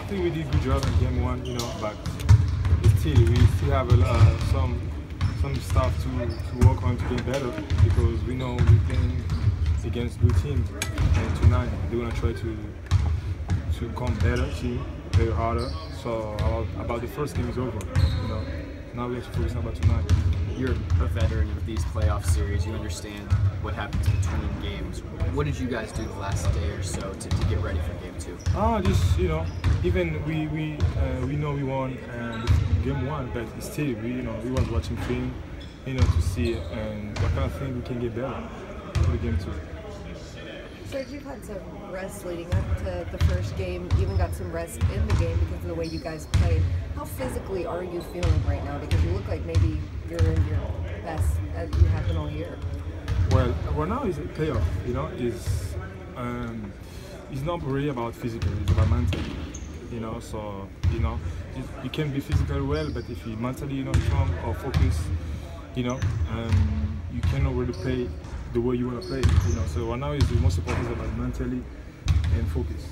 think we did a good job in game one, you know, but still we still have some stuff to work on to get better because we know we're playing against good teams, and tonight they're gonna try to come better team, play harder. So about the first game is over, you know. Now we have to focus on about tonight. You're a veteran of these playoff series. You understand what happens between games. What did you guys do the last day or so to get ready for game two? Just, you know, even we know we won game one, but still we was watching film, you know, to see what kind of thing we can get better for the game two. Serge, you've had some rest leading up to the first game, even got some rest in the game because of the way you guys played. How physically are you feeling right now? Because you look like maybe you're in your best as you have been all year. Well, right now is a playoff, you know. It's not really about physical, it's about mental, you know. So, you know, you can be physically well, but if you mentally not strong or focused, you know, you cannot really play the way you want to play, you know. So right now is the most important is about mentally and focus.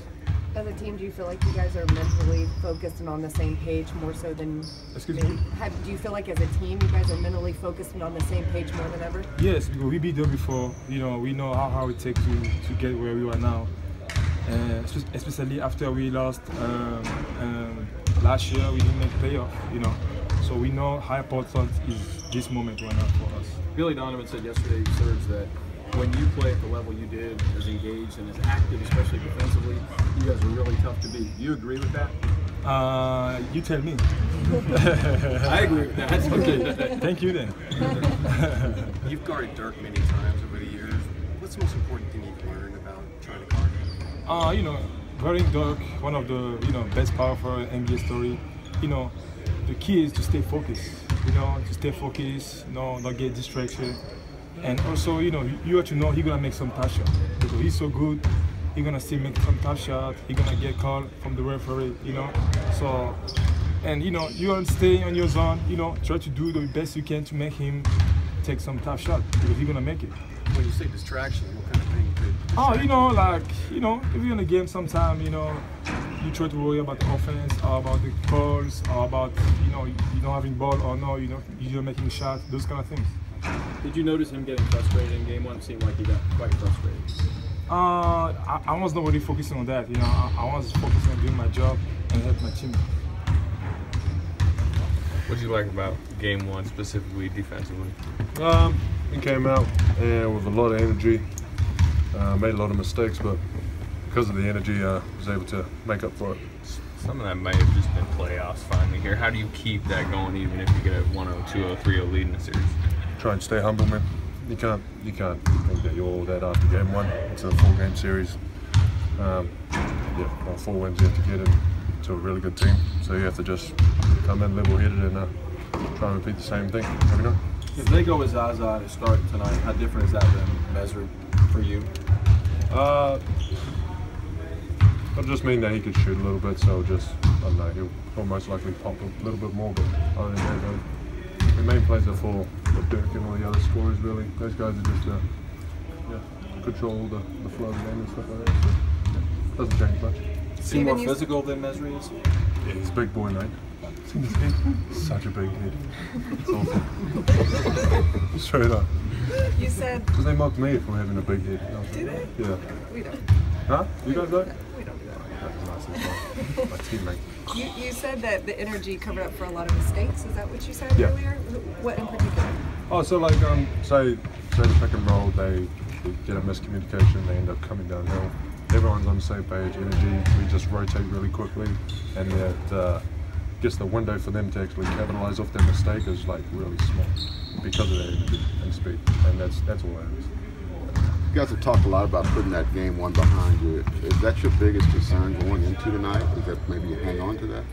As a team, do you feel like you guys are mentally focused and on the same page more so than? Excuse me? Do you feel like as a team you guys are mentally focused and on the same page more than ever? Yes, because we beat them before. You know, we know how it takes to get where we are now. Especially after we lost last year, we didn't make playoff. You know, so we know how important is this moment right now for us. Billy Donovan said yesterday, Serge, that when you play at the level you did, as engaged and as active, especially defensively, you guys are really tough to beat. Do you agree with that? You tell me. I agree with that. Okay, thank you then. You've guarded Dirk many times over the years. What's the most important thing you've learned about trying to guard him? You know, guarding Dirk, one of the best power forward NBA story. You know, the key is to stay focused. You know, to stay focused. You know, not get distracted. And also, you know, you have to know he's gonna make some tough shot because he's so good. He's gonna still make some tough shot. He's gonna get called from the referee. You know, so and you know you gotta stay on your zone. You know, try to do the best you can to make him take some tough shot because he's gonna make it. When you say distraction, what kind of thing could? Oh, you know, like if you're in a game, sometime you try to worry about the offense or about the calls or about you not having ball or no, you're not making a shot. Those kind of things. Did you notice him getting frustrated in game one? It seemed like he got quite frustrated. I was not really focusing on that. You know, I was focusing on doing my job and help my team. What did you like about game one, specifically defensively? We came out with a lot of energy, made a lot of mistakes, but because of the energy, I was able to make up for it. Some of that may have just been playoffs finally here. How do you keep that going even if you get a 1-0, 2-0, 3-0 lead in the series? Try and stay humble, man. You can't think that you're all that after game one. It's a 4-game series. 4 wins you have to get into a really good team. So you have to just come in level-headed and try and repeat the same thing every night. If they go with Zaza to start tonight, how different is that than Mesri for you? It'll just mean that he could shoot a little bit, so I don't know, he'll most likely pop a little bit more, but other than that, the main plays are for Dirk and all the other scorers, really. Those guys are just control the flow of the game and stuff like that, so it doesn't change much. Is he more physical than Mesri is? Yeah, he's a big boy, mate. See this head? Such a big head. It's awesome. Straight up. You said. Because they mocked me for having a big head. Do they? Yeah. We don't. Huh? You guys don't? We don't do that. That's nice. My teammate. You said that the energy covered up for a lot of mistakes. Is that what you said Yeah. earlier? What in particular? Oh, so like say the pick and roll, they get a miscommunication, they end up coming downhill. Everyone's on the same page, energy, we just rotate really quickly, and that gets the window for them to actually capitalize off their mistake is like really small because of their energy and speed, and that's all that is. You guys have talked a lot about putting that game one behind you. Is that your biggest concern going into tonight? Is that maybe you hang on to that?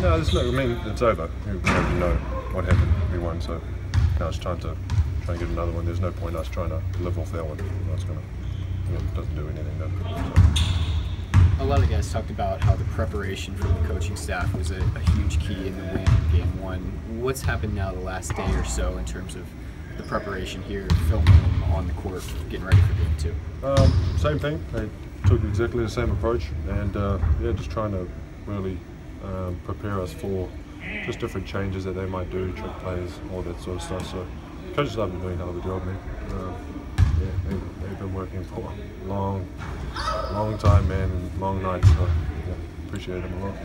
No, I mean, it's over. We already know what happened. We won, so now it's time to try and get another one. There's no point us trying to live off that one. It doesn't do anything. A lot of guys talked about how the preparation from the coaching staff was a huge key in the win in game one. What's happened now the last day or so in terms of the preparation here, filming on the court, getting ready for game two? Same thing. They took exactly the same approach, and just trying to really prepare us for just different changes that they might do, trick plays, all that sort of stuff. So coaches have been doing a hell of a job, man. Yeah, they've been working for a long time, man, and long nights. So yeah, appreciate them a lot.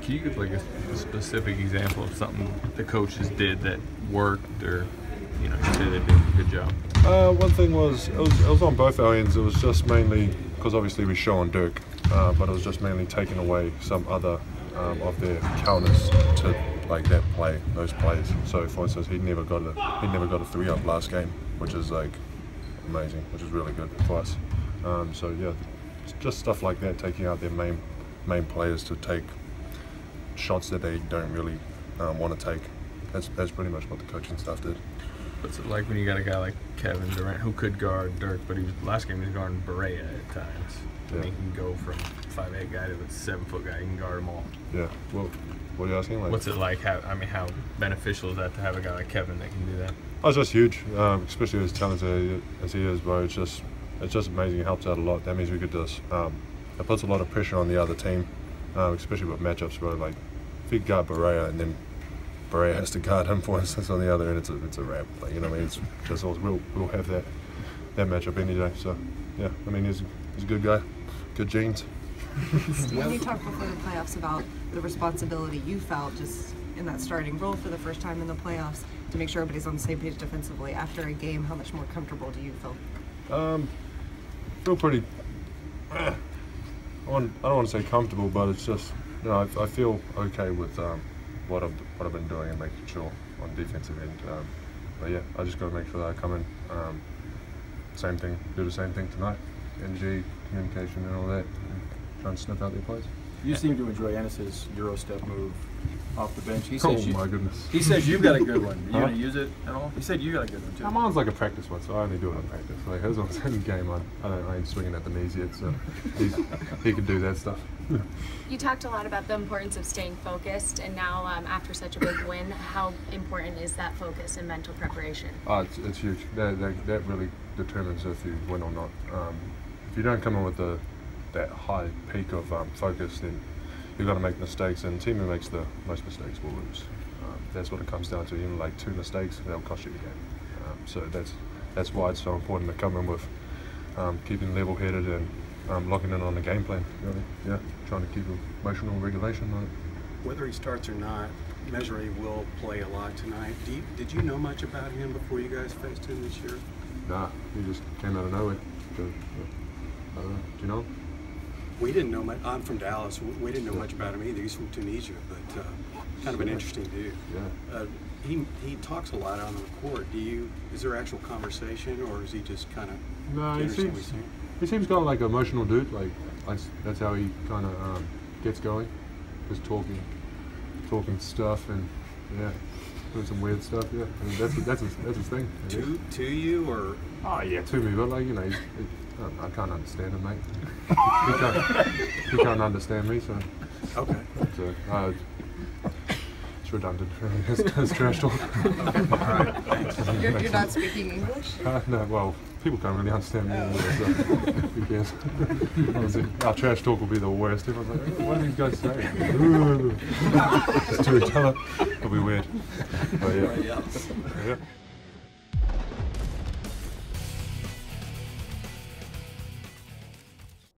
Can you give like a specific example of something the coaches did that worked, or you say they did a good job? One thing was it was on both our ends. It was just mainly because obviously we show on Dirk, but it was just mainly taking away some other of their counters to like those plays. So for instance, he never got a 3-up last game, which is like amazing, which is really good for us. So yeah, just stuff like that, taking out their main players to take shots that they don't really want to take. That's pretty much what the coaching staff did. What's it like when you got a guy like Kevin Durant who could guard Dirk, but last game he was guarding Berea at times. Yeah. He can go from 5'8" guy to a 7-foot guy. He can guard them all. Yeah. Well, what are you asking? Like, what's it like? How beneficial is that to have a guy like Kevin that can do that? Oh, it's just huge, especially as talented as he is, bro. It's just amazing. It helps out a lot. That means we could just it puts a lot of pressure on the other team, especially with matchups, bro. Like if you guard Berea and then Berea has to guard him, for instance, on the other end, it's a wrap. Like, you know what I mean? It's just we'll have that matchup any day. So yeah, I mean he's a good guy, good genes. When you talked before the playoffs about the responsibility you felt just in that starting role for the first time in the playoffs to make sure everybody's on the same page defensively after a game, how much more comfortable do you feel? Feel pretty. I don't want to say comfortable, but it's just I feel okay with what I've been doing and making sure on defensive end. But yeah, I just got to make sure that I come in, do the same thing tonight. Energy, communication, and all that, and try and sniff out their plays. You seem to enjoy Ennis's Euro step move off the bench. He Oh says my goodness. He says you've got a good one. You Huh? gonna use it at all? He said you got a good one too. My mine's like a practice one, so I only do it in practice. Like his one's in game, I ain't swinging at the knees yet, so he can do that stuff. You talked a lot about the importance of staying focused, and now after such a big win, how important is that focus and mental preparation? Oh, it's huge. That really determines if you win or not. If you don't come in with that high peak of focus, then you're going to make mistakes, and the team who makes the most mistakes will lose. That's what it comes down to. Even like 2 mistakes, they'll cost you the game. So that's why it's so important to come in with keeping level-headed and locking in on the game plan. Really, yeah, trying to keep emotional regulation on it. Whether he starts or not, Mesri will play a lot tonight. Did you know much about him before you guys faced him this year? Nah, he just came out of nowhere. I don't know. Do you know him? We didn't know much. I'm from Dallas. We didn't know much about him either. He's from Tunisia, but kind of an interesting dude. Yeah. He talks a lot on the court. Is there actual conversation, or is he just kind of? No, he seems kind of like an emotional dude. Like that's how he kind of gets going, just talking stuff and yeah, doing some weird stuff. Yeah, I mean, that's his thing. To you or? Oh yeah, to me, but like I can't understand him, mate. he can't understand me, so. Okay. So, it's redundant. It's trash talk. You're not speaking English? No, well, people can't really understand me either, so who cares? Honestly, our trash talk will be the worst. Everyone's like, what do these guys say? Just to each other. It'll be weird. But yeah.